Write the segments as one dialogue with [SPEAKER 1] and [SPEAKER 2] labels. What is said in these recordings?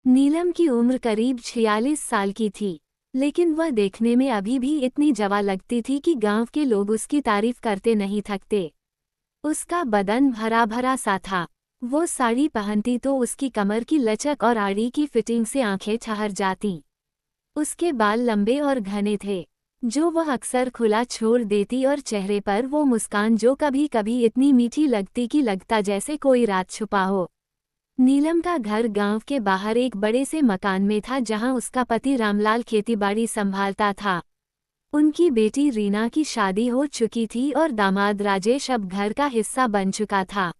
[SPEAKER 1] नीलम की उम्र करीब 46 साल की थी, लेकिन वह देखने में अभी भी इतनी जवान लगती थी कि गांव के लोग उसकी तारीफ करते नहीं थकते। उसका बदन भरा भरा सा था। वो साड़ी पहनती तो उसकी कमर की लचक और आड़ी की फिटिंग से आंखें ठहर जातीं। उसके बाल लंबे और घने थे, जो वह अक्सर खुला छोड़ देती, और चेहरे पर वो मुस्कान जो कभी कभी इतनी मीठी लगती कि लगता जैसे कोई राज छुपा हो। नीलम का घर गांव के बाहर एक बड़े से मकान में था, जहां उसका पति रामलाल खेतीबाड़ी संभालता था। उनकी बेटी रीना की शादी हो चुकी थी और दामाद राजेश अब घर का हिस्सा बन चुका था।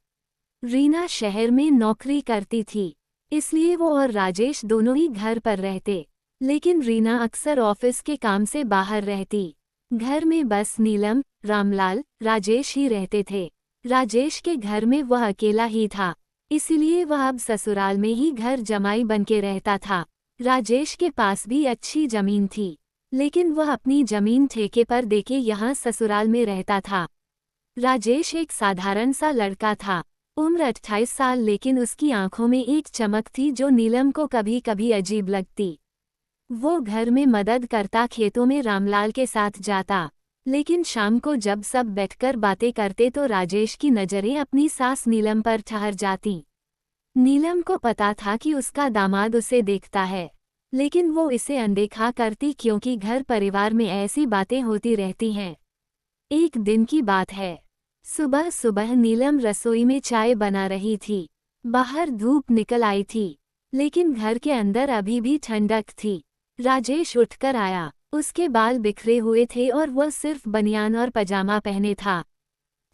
[SPEAKER 1] रीना शहर में नौकरी करती थी, इसलिए वो और राजेश दोनों ही घर पर रहते, लेकिन रीना अक्सर ऑफिस के काम से बाहर रहती। घर में बस नीलम, रामलाल, राजेश ही रहते थे। राजेश के घर में वह अकेला ही था, इसलिए वह अब ससुराल में ही घर जमाई बनके रहता था। राजेश के पास भी अच्छी जमीन थी, लेकिन वह अपनी जमीन ठेके पर देके यहाँ ससुराल में रहता था। राजेश एक साधारण सा लड़का था, उम्र 28 साल, लेकिन उसकी आंखों में एक चमक थी जो नीलम को कभी कभी अजीब लगती। वो घर में मदद करता, खेतों में रामलाल के साथ जाता, लेकिन शाम को जब सब बैठकर बातें करते तो राजेश की नज़रें अपनी सास नीलम पर ठहर जातीं। नीलम को पता था कि उसका दामाद उसे देखता है, लेकिन वो इसे अनदेखा करती क्योंकि घर परिवार में ऐसी बातें होती रहती हैं। एक दिन की बात है, सुबह सुबह नीलम रसोई में चाय बना रही थी। बाहर धूप निकल आई थी, लेकिन घर के अंदर अभी भी ठंडक थी। राजेश उठकर आया, उसके बाल बिखरे हुए थे और वह सिर्फ बनियान और पजामा पहने था।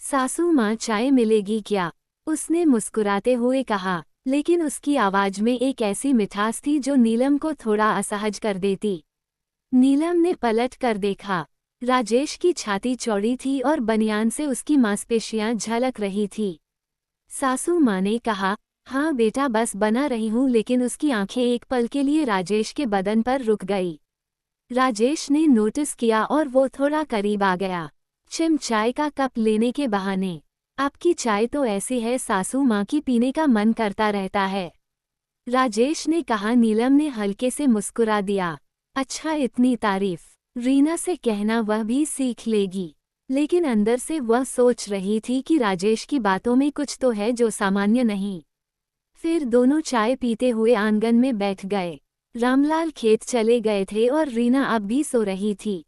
[SPEAKER 1] सासू माँ, चाय मिलेगी क्या? उसने मुस्कुराते हुए कहा, लेकिन उसकी आवाज में एक ऐसी मिठास थी जो नीलम को थोड़ा असहज कर देती। नीलम ने पलट कर देखा। राजेश की छाती चौड़ी थी और बनियान से उसकी मांसपेशियां झलक रही थी। सासू माँ ने कहा, हाँ बेटा, बस बना रही हूँ, लेकिन उसकी आंखें एक पल के लिए राजेश के बदन पर रुक गई। राजेश ने नोटिस किया और वो थोड़ा करीब आ गया, चाय का कप लेने के बहाने। आपकी चाय तो ऐसी है सासू माँ की, पीने का मन करता रहता है, राजेश ने कहा। नीलम ने हल्के से मुस्कुरा दिया। अच्छा, इतनी तारीफ रीना से कहना, वह भी सीख लेगी। लेकिन अंदर से वह सोच रही थी कि राजेश की बातों में कुछ तो है जो सामान्य नहीं। फिर दोनों चाय पीते हुए आंगन में बैठ गए। रामलाल खेत चले गए थे और रीना अब भी सो रही थी।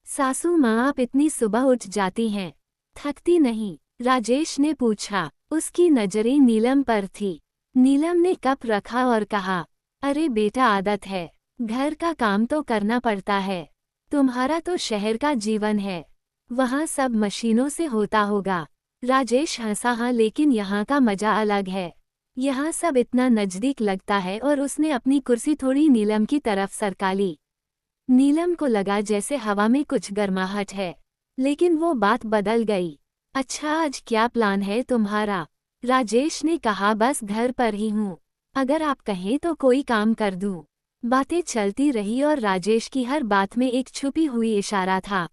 [SPEAKER 1] सासू माँ, आप इतनी सुबह उठ जाती हैं, थकती नहीं? राजेश ने पूछा। उसकी नजरें नीलम पर थी। नीलम ने कप रखा और कहा, अरे बेटा, आदत है, घर का काम तो करना पड़ता है। तुम्हारा तो शहर का जीवन है, वहाँ सब मशीनों से होता होगा। राजेश हंसा, हाँ, लेकिन यहाँ का मजा अलग है। यहाँ सब इतना नजदीक लगता है। और उसने अपनी कुर्सी थोड़ी नीलम की तरफ सरका ली। नीलम को लगा जैसे हवा में कुछ गर्माहट है, लेकिन वो बात बदल गई। अच्छा, आज क्या प्लान है तुम्हारा? राजेश ने कहा, बस घर पर ही हूँ, अगर आप कहें तो कोई काम कर दूँ। बातें चलती रही और राजेश की हर बात में एक छुपी हुई इशारा था,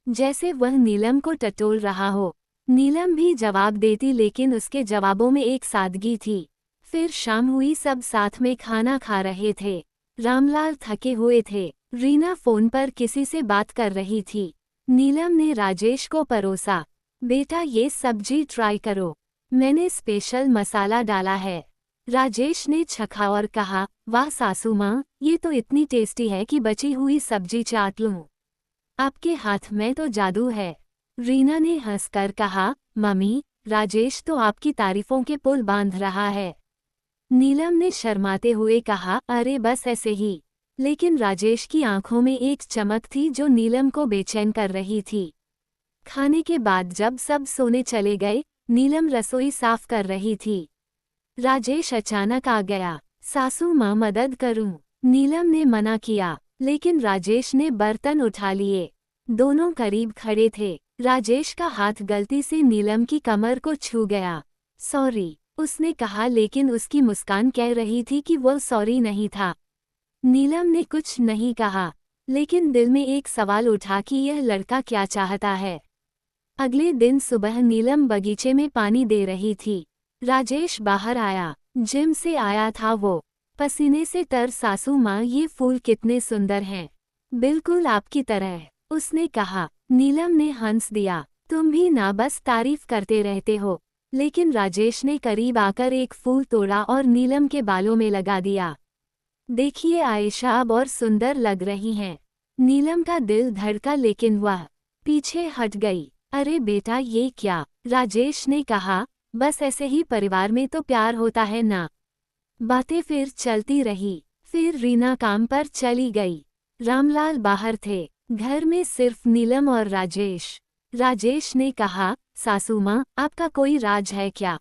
[SPEAKER 1] जैसे वह नीलम को टटोल रहा हो। नीलम भी जवाब देती, लेकिन उसके जवाबों में एक सादगी थी। फिर शाम हुई, सब साथ में खाना खा रहे थे। रामलाल थके हुए थे, रीना फोन पर किसी से बात कर रही थी। नीलम ने राजेश को परोसा, बेटा ये सब्जी ट्राई करो, मैंने स्पेशल मसाला डाला है। राजेश ने चखा और कहा, वाह सासू माँ, ये तो इतनी टेस्टी है कि बची हुई सब्जी चाट लूं। आपके हाथ में तो जादू है। रीना ने हंसकर कहा, मम्मी, राजेश तो आपकी तारीफों के पुल बांध रहा है। नीलम ने शर्माते हुए कहा, अरे बस ऐसे ही। लेकिन राजेश की आंखों में एक चमक थी जो नीलम को बेचैन कर रही थी। खाने के बाद जब सब सोने चले गए, नीलम रसोई साफ कर रही थी। राजेश अचानक आ गया। सासू माँ, मदद करूं? नीलम ने मना किया, लेकिन राजेश ने बर्तन उठा लिए। दोनों करीब खड़े थे। राजेश का हाथ गलती से नीलम की कमर को छू गया। सॉरी, उसने कहा, लेकिन उसकी मुस्कान कह रही थी कि वो सॉरी नहीं था। नीलम ने कुछ नहीं कहा, लेकिन दिल में एक सवाल उठा कि यह लड़का क्या चाहता है। अगले दिन सुबह नीलम बगीचे में पानी दे रही थी। राजेश बाहर आया, जिम से आया था वो। पसीने से तर सासू माँ, ये फूल कितने सुंदर हैं, बिल्कुल आपकी तरह, उसने कहा। नीलम ने हंस दिया। तुम भी ना बस तारीफ करते रहते हो। लेकिन राजेश ने करीब आकर एक फूल तोड़ा और नीलम के बालों में लगा दिया। देखिए आयशा अब और सुंदर लग रही हैं। नीलम का दिल धड़का लेकिन वह पीछे हट गई। अरे बेटा ये क्या, राजेश ने कहा, बस ऐसे ही परिवार में तो प्यार होता है ना। बातें फिर चलती रही। फिर रीना काम पर चली गई। रामलाल बाहर थे। घर में सिर्फ नीलम और राजेश। राजेश ने कहा, सासू माँ आपका कोई राज है क्या?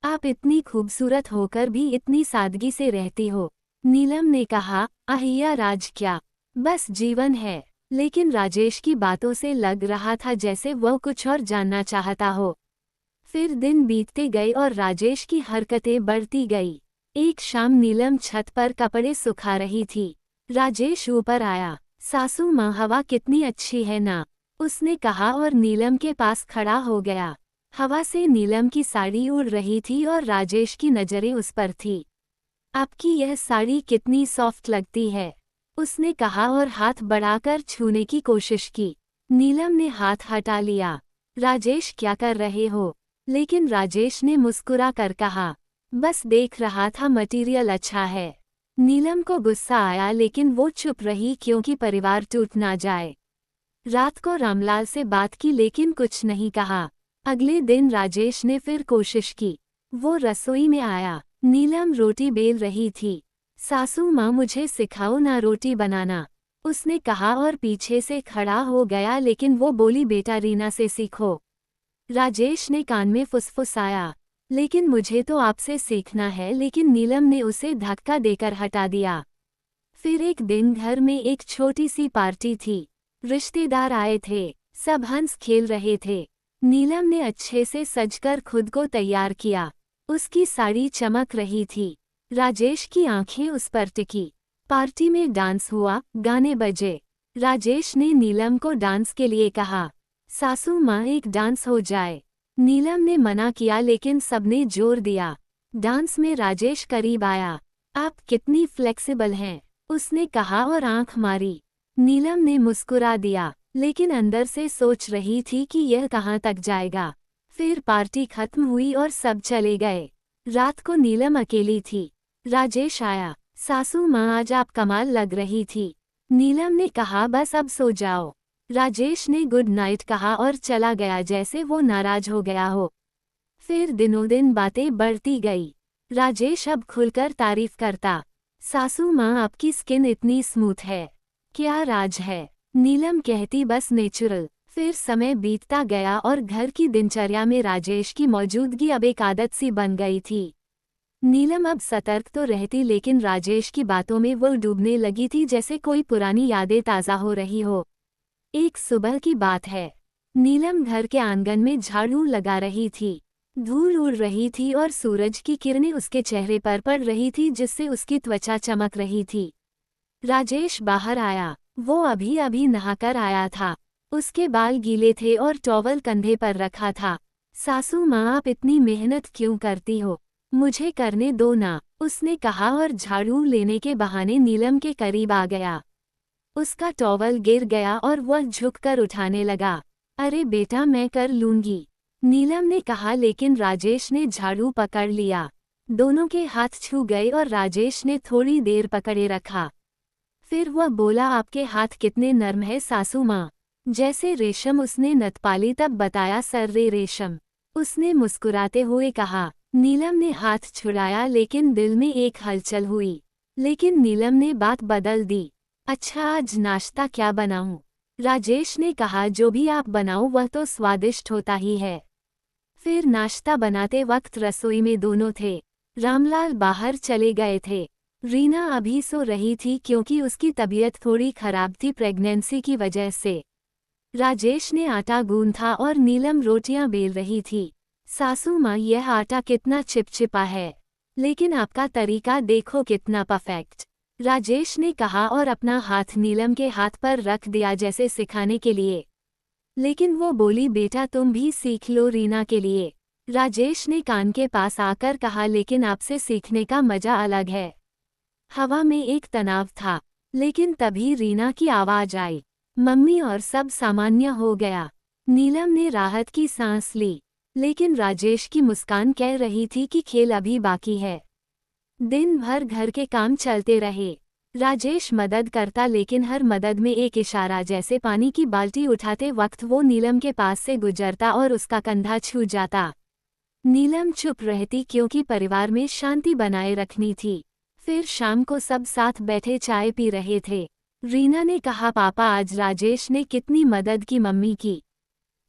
[SPEAKER 1] आप इतनी खूबसूरत होकर भी इतनी सादगी से रहती हो। नीलम ने कहा, अहिया राज क्या, बस जीवन है। लेकिन राजेश की बातों से लग रहा था जैसे वह कुछ और जानना चाहता हो। फिर दिन बीतते गए और राजेश की हरकतें बढ़ती गई। एक शाम नीलम छत पर कपड़े सुखा रही थी। राजेश ऊपर आया। सासू माँ हवा कितनी अच्छी है ना, उसने कहा और नीलम के पास खड़ा हो गया। हवा से नीलम की साड़ी उड़ रही थी और राजेश की नजरें उस पर थी। आपकी यह साड़ी कितनी सॉफ्ट लगती है, उसने कहा और हाथ बढ़ाकर छूने की कोशिश की। नीलम ने हाथ हटा लिया। राजेश क्या कर रहे हो? लेकिन राजेश ने मुस्कुरा कर कहा, बस देख रहा था, मटीरियल अच्छा है। नीलम को गुस्सा आया लेकिन वो चुप रही क्योंकि परिवार टूट ना जाए। रात को रामलाल से बात की लेकिन कुछ नहीं कहा। अगले दिन राजेश ने फिर कोशिश की। वो रसोई में आया। नीलम रोटी बेल रही थी। सासू माँ मुझे सिखाओ ना रोटी बनाना, उसने कहा और पीछे से खड़ा हो गया लेकिन वो बोली, बेटा रीना से सीखो। राजेश ने कान में फुसफुसाया, लेकिन मुझे तो आपसे सीखना है। लेकिन नीलम ने उसे धक्का देकर हटा दिया। फिर एक दिन घर में एक छोटी सी पार्टी थी। रिश्तेदार आए थे। सब हंस खेल रहे थे। नीलम ने अच्छे से सजकर खुद को तैयार किया। उसकी साड़ी चमक रही थी। राजेश की आंखें उस पर टिकी। पार्टी में डांस हुआ, गाने बजे। राजेश ने नीलम को डांस के लिए कहा, सासू माँ एक डांस हो जाए। नीलम ने मना किया लेकिन सबने जोर दिया। डांस में राजेश करीब आया। आप कितनी फ्लेक्सिबल हैं, उसने कहा और आंख मारी। नीलम ने मुस्कुरा दिया लेकिन अंदर से सोच रही थी कि यह कहाँ तक जाएगा। फिर पार्टी खत्म हुई और सब चले गए। रात को नीलम अकेली थी। राजेश आया। सासू माँ आज आप कमाल लग रही थी। नीलम ने कहा, बस अब सो जाओ। राजेश ने गुड नाइट कहा और चला गया जैसे वो नाराज हो गया हो। फिर दिनों दिन बातें बढ़ती गई। राजेश अब खुलकर तारीफ करता, सासू माँ आपकी स्किन इतनी स्मूथ है, क्या राज है? नीलम कहती, बस नेचुरल। फिर समय बीतता गया और घर की दिनचर्या में राजेश की मौजूदगी अब एक आदत सी बन गई थी। नीलम अब सतर्क तो रहती लेकिन राजेश की बातों में वो डूबने लगी थी जैसे कोई पुरानी यादें ताज़ा हो रही हो। एक सुबह की बात है। नीलम घर के आंगन में झाड़ू लगा रही थी। धूल उड़ रही थी और सूरज की किरणें उसके चेहरे पर पड़ रही थी जिससे उसकी त्वचा चमक रही थी। राजेश बाहर आया। वो अभी अभी नहाकर आया था। उसके बाल गीले थे और टॉवल कंधे पर रखा था। सासू माँ आप इतनी मेहनत क्यों करती हो, मुझे करने दो ना, उसने कहा और झाड़ू लेने के बहाने नीलम के करीब आ गया। उसका टॉवल गिर गया और वह झुककर उठाने लगा। अरे बेटा मैं कर लूंगी, नीलम ने कहा लेकिन राजेश ने झाड़ू पकड़ लिया। दोनों के हाथ छू गए और राजेश ने थोड़ी देर पकड़े रखा। फिर वह बोला, आपके हाथ कितने नर्म है सासू माँ, जैसे रेशम। उसने नतपाली तब बताया, सर रे रेशम, उसने मुस्कुराते हुए कहा। नीलम ने हाथ छुड़ाया लेकिन दिल में एक हलचल हुई। लेकिन नीलम ने बात बदल दी। अच्छा आज नाश्ता क्या बनाऊं? राजेश ने कहा, जो भी आप बनाओ वह तो स्वादिष्ट होता ही है। फिर नाश्ता बनाते वक्त रसोई में दोनों थे। रामलाल बाहर चले गए थे। रीना अभी सो रही थी क्योंकि उसकी तबीयत थोड़ी खराब थी प्रेगनेंसी की वजह से। राजेश ने आटा गूंथा और नीलम रोटियां बेल रही थी। सासू माँ यह आटा कितना चिपचिपा है, लेकिन आपका तरीका देखो कितना परफेक्ट, राजेश ने कहा और अपना हाथ नीलम के हाथ पर रख दिया जैसे सिखाने के लिए। लेकिन वो बोली, बेटा तुम भी सीख लो रीना के लिए। राजेश ने कान के पास आकर कहा, लेकिन आपसे सीखने का मजा अलग है। हवा में एक तनाव था, लेकिन तभी रीना की आवाज आई, मम्मी, और सब सामान्य हो गया। नीलम ने राहत की सांस ली, लेकिन राजेश की मुस्कान कह रही थी कि खेल अभी बाकी है। दिन भर घर के काम चलते रहे। राजेश मदद करता, लेकिन हर मदद में एक इशारा, जैसे पानी की बाल्टी उठाते वक्त वो नीलम के पास से गुजरता और उसका कंधा छू जाता। नीलम चुप रहती क्योंकि परिवार में शांति बनाए रखनी थी। फिर शाम को सब साथ बैठे चाय पी रहे थे। रीना ने कहा, पापा, आज राजेश ने कितनी मदद की मम्मी की।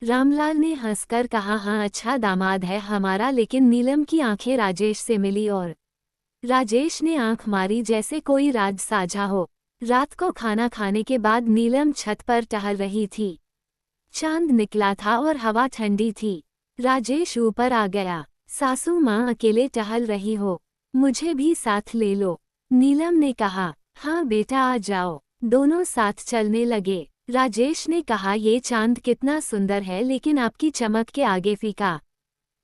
[SPEAKER 1] रामलाल ने हंसकर कहा, हाँ, अच्छा दामाद है हमारा। लेकिन नीलम की आंखें राजेश से मिली और राजेश ने आंख मारी, जैसे कोई राज साझा हो। रात को खाना खाने के बाद नीलम छत पर टहल रही थी। चांद निकला था और हवा ठंडी थी। राजेश ऊपर आ गया। सासू माँ, अकेले टहल रही हो, मुझे भी साथ ले लो। नीलम ने कहा, हाँ बेटा, आ जाओ। दोनों साथ चलने लगे। राजेश ने कहा, ये चांद कितना सुंदर है, लेकिन आपकी चमक के आगे फीका।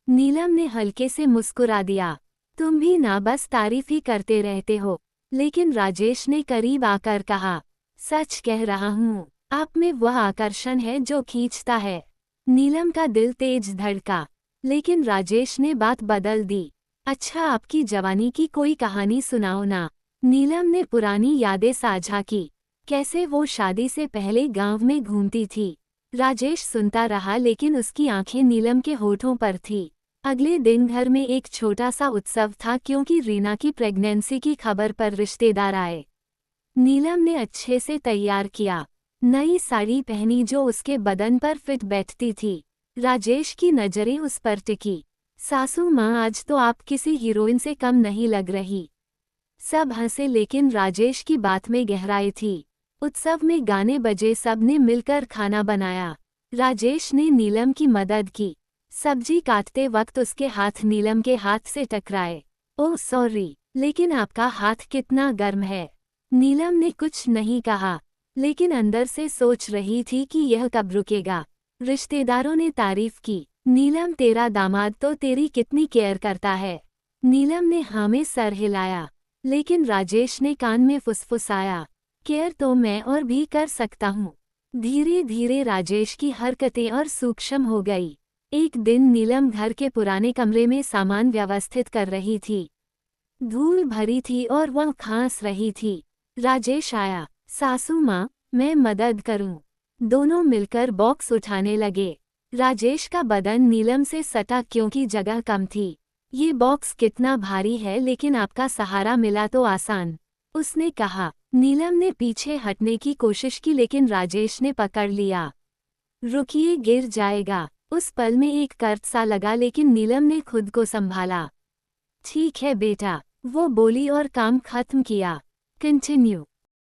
[SPEAKER 1] नीलम ने हल्के से मुस्कुरा दिया, तुम भी ना बस तारीफ ही करते रहते हो। लेकिन राजेश ने करीब आकर कहा, सच कह रहा हूँ, आप में वह आकर्षण है जो खींचता है। नीलम का दिल तेज धड़का, लेकिन राजेश ने बात बदल दी। अच्छा, आपकी जवानी की कोई कहानी सुनाओ ना। नीलम ने पुरानी यादें साझा की, कैसे वो शादी से पहले गांव में घूमती थी। राजेश सुनता रहा, लेकिन उसकी आंखें नीलम के होठों पर थी। अगले दिन घर में एक छोटा सा उत्सव था, क्योंकि रीना की प्रेगनेंसी की खबर पर रिश्तेदार आए। नीलम ने अच्छे से तैयार किया, नई साड़ी पहनी जो उसके बदन पर फिट बैठती थी। राजेश की नजरें उस पर टिकी। सासू माँ, आज तो आप किसी हीरोइन से कम नहीं लग रही। सब हंसे, लेकिन राजेश की बात में गहराई थी। उत्सव में गाने बजे, सबने मिलकर खाना बनाया। राजेश ने नीलम की मदद की। सब्जी काटते वक्त उसके हाथ नीलम के हाथ से टकराए। ओह सॉरी, लेकिन आपका हाथ कितना गर्म है। नीलम ने कुछ नहीं कहा, लेकिन अंदर से सोच रही थी कि यह कब रुकेगा। रिश्तेदारों ने तारीफ की, नीलम, तेरा दामाद तो तेरी कितनी केयर करता है। नीलम ने हाँ में सर हिलाया, लेकिन राजेश ने कान में फुसफुसाया, केयर तो मैं और भी कर सकता हूँ। धीरे धीरे राजेश की हरकतें और सूक्ष्म हो गई। एक दिन नीलम घर के पुराने कमरे में सामान व्यवस्थित कर रही थी। धूल भरी थी और वह खांस रही थी। राजेश आया, सासू माँ, मैं मदद करूं। दोनों मिलकर बॉक्स उठाने लगे। राजेश का बदन नीलम से सटा, क्योंकि जगह कम थी। ये बॉक्स कितना भारी है, लेकिन आपका सहारा मिला तो आसान, उसने कहा। नीलम ने पीछे हटने की कोशिश की, लेकिन राजेश ने पकड़ लिया। रुकिए, गिर जाएगा। उस पल में एक कर्ज सा लगा, लेकिन नीलम ने खुद को संभाला। ठीक है बेटा, वो बोली और काम खत्म किया। कंटिन्यू।